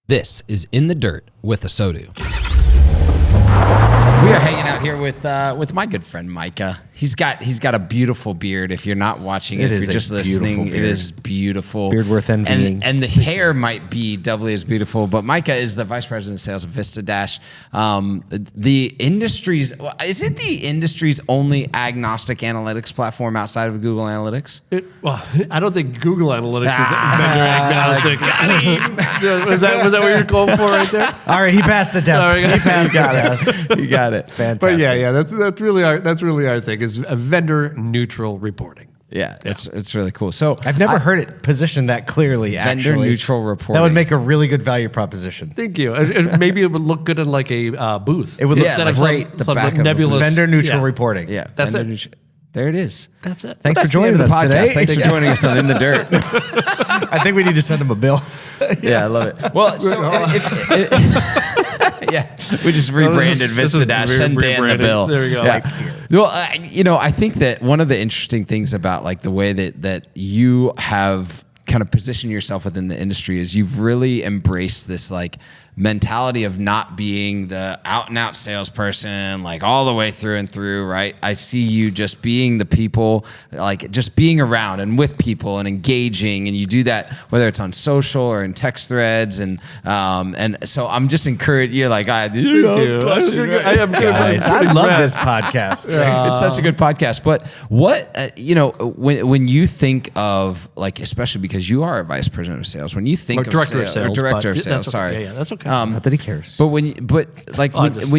This is In the Dirt with ASOTU. We are hanging out here with my good friend Micah. He's got a beautiful beard. If you're not watching it, if you're just listening, it is beautiful. Beard worth envying. And the hair might be doubly as beautiful. But Micah is the vice president of sales of Vistadash. Is it the industry's only agnostic analytics platform outside of Google Analytics? I don't think Google Analytics is vendor agnostic. Was that what you're going for right there? All right, he passed the test. He passed the test. You got it. Fantastic. But yeah, that's really our thing is a vendor neutral reporting. Yeah, it's really cool. So I've never heard it positioned that clearly. Vendor neutral reporting. That would make a really good value proposition. Thank you. And maybe it would look good in like a booth. It would look great. The back of nebulous vendor neutral reporting. Yeah, that's it. There it is. That's it. Thanks for joining us today. Thanks for joining us on In the Dirt. I think we need to send him a bill. Yeah, I love it. Well, so yeah, we just rebranded Vistadash. Send Dan the bill. There we go. Yeah. Well, I think that one of the interesting things about like the way that you have kind of positioned yourself within the industry is you've really embraced this like mentality of not being the out and out salesperson, like all the way through and through, right? I see you just being the people, like just being around and with people and engaging, and you do that whether it's on social or in text threads, and so I'm just encouraged. You're like, I am good. I love this podcast. It's such a good podcast. But what when you think of like, especially because you are a vice president of sales, when you think of director of sales, director of sales, sorry, yeah, that's okay. Not that he cares. But when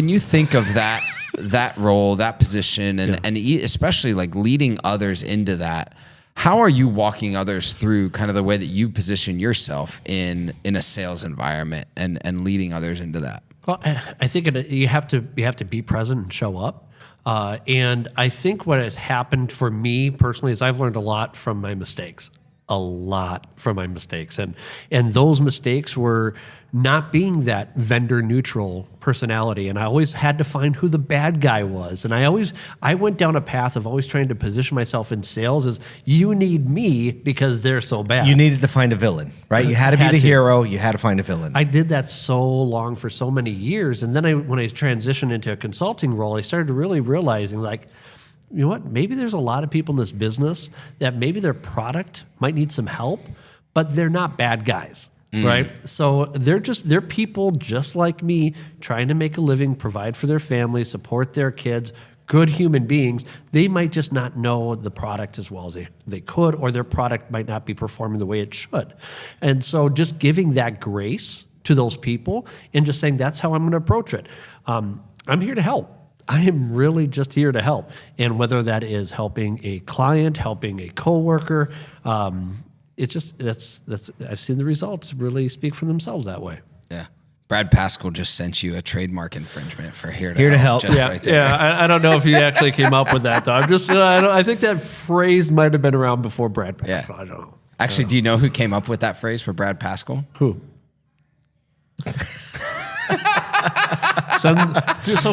you think of that role, that position, and especially like leading others into that, how are you walking others through kind of the way that you position yourself in a sales environment and leading others into that? Well, I think you have to be present and show up. And I think what has happened for me personally is I've learned a lot from my mistakes. And those mistakes were not being that vendor neutral personality. And I always had to find who the bad guy was. And I went down a path of always trying to position myself in sales as you need me because they're so bad. You needed to find a villain, right? You had to be the hero. You had to find a villain. I did that so long for so many years. And then when I transitioned into a consulting role, I started really realizing like, you know what? Maybe there's a lot of people in this business that maybe their product might need some help, but they're not bad guys, right? So they're people just like me, trying to make a living, provide for their family, support their kids, good human beings. They might just not know the product as well as they could, or their product might not be performing the way it should. And so just giving that grace to those people and just saying, that's how I'm going to approach it. I'm here to help. I am really just here to help. And whether that is helping a client, helping a coworker, it's just, that's I've seen the results really speak for themselves that way. Yeah. Brad Pascal just sent you a trademark infringement for here to help. I don't know if he actually came up with that though. I think that phrase might have been around before Brad Pascal. Yeah. I don't know. Actually, do you know who came up with that phrase for Brad Pascal? Who? So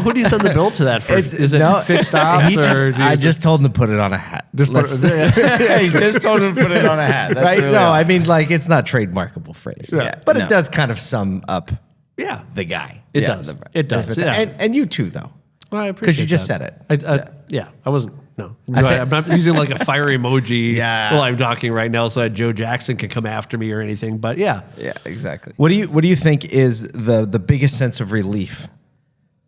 who do you send the bill to that for? Is it fixed ops I just told him to put it on a hat. He just told him to put it on a hat. That's right? Really no, all. I mean like it's not trademarkable phrase. Yeah. But it does kind of sum up the guy. It does. It does. Yeah. And you too though. Well, I appreciate because you just that. said it. I wasn't. No, I'm not using like a fire emoji while I'm talking right now, so that Joe Jackson can come after me or anything. But yeah, exactly. What do you think is the biggest sense of relief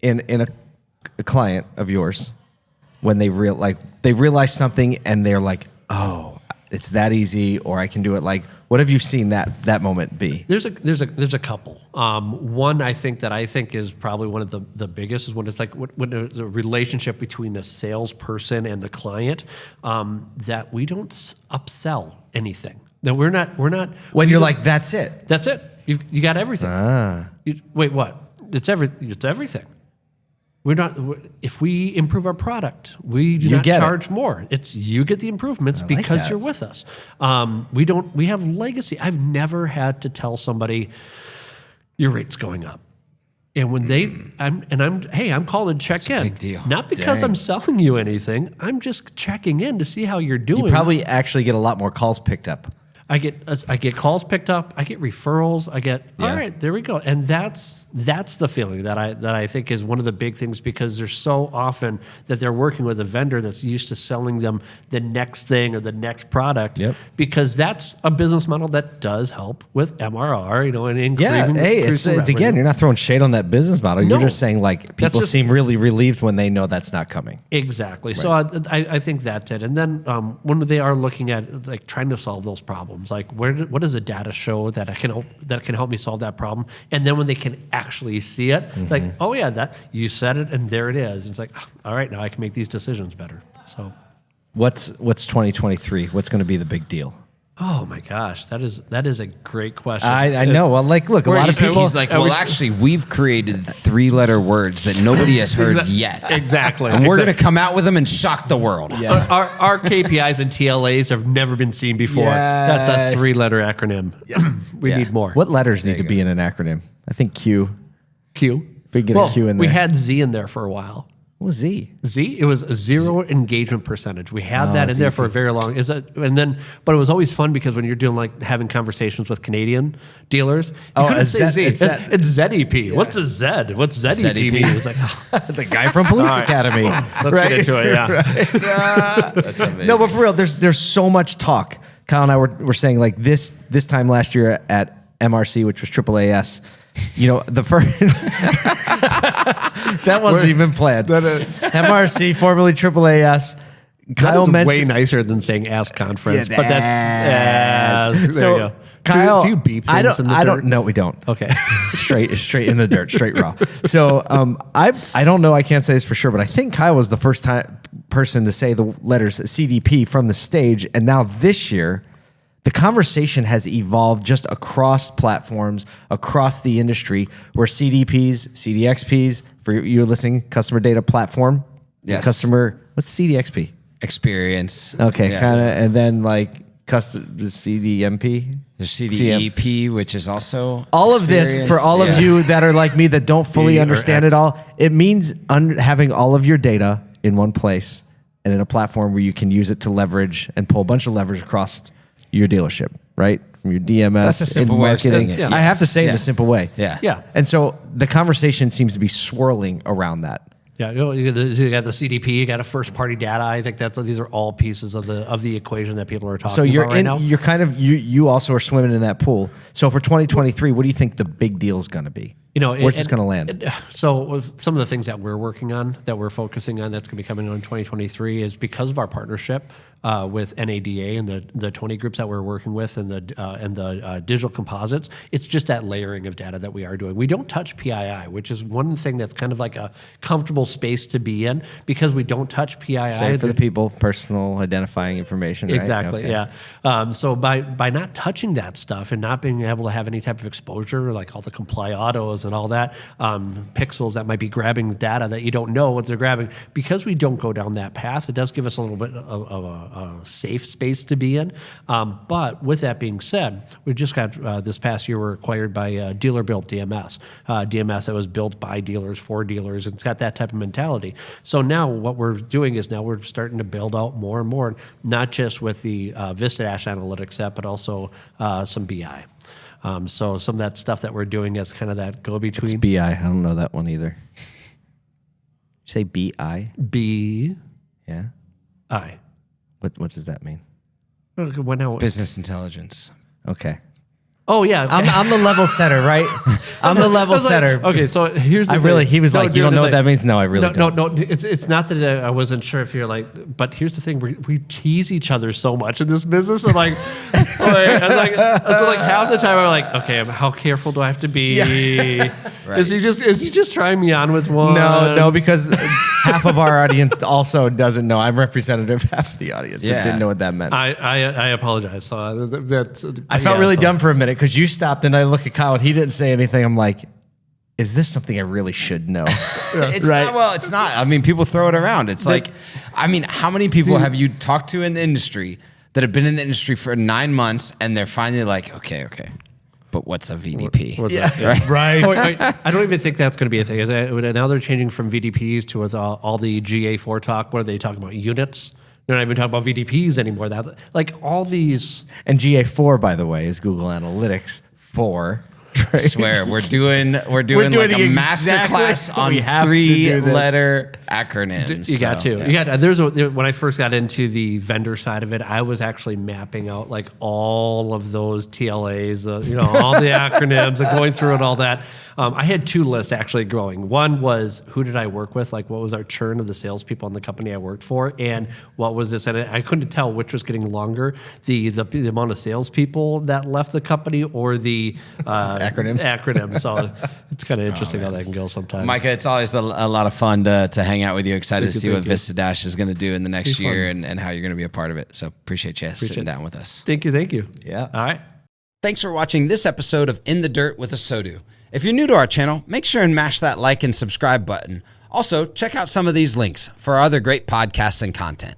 in a client of yours when they realize something and they're like, oh, it's that easy, or I can do it? Like, what have you seen that moment be? There's a couple. One I think is probably one of the biggest is when it's like when there's a relationship between a salesperson and the client, that we don't upsell anything. That we're not. When you're like, that's it. That's it. You got everything. Wait, what? It's everything. We're not. If we improve our product, we do not charge more. It's you get the improvements because you're with us. We have legacy. I've never had to tell somebody your rate's going up, and when I'm called to check in. Big deal. Not because I'm selling you anything. I'm just checking in to see how you're doing. You probably actually get a lot more calls picked up. I get calls picked up. I get referrals. All right, there we go. And that's the feeling that I think is one of the big things, because there's so often that they're working with a vendor that's used to selling them the next thing or the next product. Yep. Because that's a business model that does help with MRR, and increasing. Hey, it's again, you're not throwing shade on that business model. No. You're just saying like people seem really relieved when they know that's not coming. Exactly. Right. So I think that's it. And then when they are looking at like trying to solve those problems, like what does the data show that can help me solve that problem? And then when they can actually see it, it's like, oh yeah, that you said it, and there it is. It's like, all right, now I can make these decisions better. So, what's 2023? What's going to be the big deal? Oh my gosh, that is a great question. I know. Well, like, look, a lot of people. He's like, well, actually, we've created 3-letter words that nobody has heard yet. Exactly. And we're going to come out with them and shock the world. Yeah. Our KPIs and TLAs have never been seen before. Yeah. That's a 3-letter acronym. We need more. What letters need to be in an acronym? I think Q. Q. If we get a Q in there. We had Z in there for a while. What was Z? Z, it was a zero engagement percentage. We had that in there for a very long. But it was always fun because when you're doing like having conversations with Canadian dealers, you couldn't say Z. It's ZEP. Yeah. What's a Z? What's ZEP mean? It's like the guy from Police Academy. Let's get into it. Yeah, right. That's amazing. No, but for real, there's so much talk. Kyle and I were saying like this time last year at MRC, which was AAAS. The first that wasn't even planned. MRC, formerly AAAS. Kyle mentioned way nicer than saying Ask Conference, but that's so. Kyle, do you beep things in the dirt? I don't. No, we don't. Okay, straight in the dirt, straight raw. So I don't know. I can't say this for sure, but I think Kyle was the first person to say the letters CDP from the stage, and now this year. The conversation has evolved just across platforms, across the industry, where CDPs, CDXPs, for you listening, customer data platform, yes. What's CDXP? Experience. Okay, kind of, and then like the CDMP? There's CDEP, which is also all of this for all of you that are like me that don't fully understand it all. It means having all of your data in one place and in a platform where you can use it to leverage and pull a bunch of leverage across your dealership, right? From your DMS, that's a simple way of saying it. Yeah. I have to say it in a simple way. Yeah. And so the conversation seems to be swirling around that. Yeah, you got the CDP, you got a first party data. I think these are all pieces of the equation that people are talking about right now. You're kind of you also are swimming in that pool. So for 2023, what do you think the big deal is going to be? Where's this going to land? So some of the things that we're working on, that we're focusing on, that's going to be coming on in 2023 is because of our partnership with NADA and the 20 groups that we're working with and the digital composites. It's just that layering of data that we are doing. We don't touch PII, which is one thing that's kind of like a comfortable space to be in because we don't touch PII. Same for the people, personal identifying information. Right? Exactly. Okay. Yeah. So by not touching that stuff and not being able to have any type of exposure, like all the comply autos and all that, pixels that might be grabbing data that you don't know what they're grabbing, because we don't go down that path, it does give us a little bit of a safe space to be in. But with that being said, we just got this past year we're acquired by dealer-built DMS. DMS that was built by dealers for dealers, and it's got that type of mentality. So now what we're doing is now we're starting to build out more and more, not just with the Vistadash analytics set, but also some BI. So some of that stuff that we're doing is kind of that go-between. It's BI. I don't know that one either. You say BI? B. Yeah. I. What does that mean? Business intelligence. Okay. Oh yeah, okay. I'm the level setter, right? I'm the level setter. Okay, so here's the thing. He was like, you don't know what that means? No, I really don't. No. It's not that I wasn't sure if you're like, but here's the thing: we tease each other so much in this business, and like, so like half the time I'm like, okay, how careful do I have to be? Yeah. Right. Is he just trying me on with one? No, because half of our audience also doesn't know. I'm representative of half the audience that didn't know what that meant. I apologize. So I felt really dumb for a minute. Because you stopped and I look at Kyle and he didn't say anything. I'm like, is this something I really should know? It's right? Not. Well, it's not. I mean, people throw it around. It's like, I mean, how many people have you talked to in the industry that have been in the industry for 9 months and they're finally like, okay, but what's a VDP? Right. I don't even think that's going to be a thing. Now they're changing from VDPs to with all the GA4 talk. What are they talking about? Units? They're not even talking about VDPs anymore. That like all these. And GA4, by the way, is Google Analytics 4. I swear, we're doing like a master class on We have to do this. 3-letter acronyms. You got so, to. yeah. You got. When I first got into the vendor side of it, I was actually mapping out like all of those TLAs, all the acronyms, and going through and all that. I had 2 lists actually growing. One was who did I work with? Like what was our churn of the salespeople in the company I worked for, and what was this? And I couldn't tell which was getting longer, the amount of salespeople that left the company or the acronyms. So it's kind of interesting how that can go sometimes. Micah, it's always a lot of fun to hang out with you. Excited to see what thank you. Vistadash is going to do in the next Be year fun. and how you're going to be a part of it. So appreciate you sitting down with us. Thank you. Yeah. All right. Thanks for watching this episode of In the Dirt with ASOTU. If you're new to our channel, make sure and mash that like and subscribe button. Also, check out some of these links for our other great podcasts and content.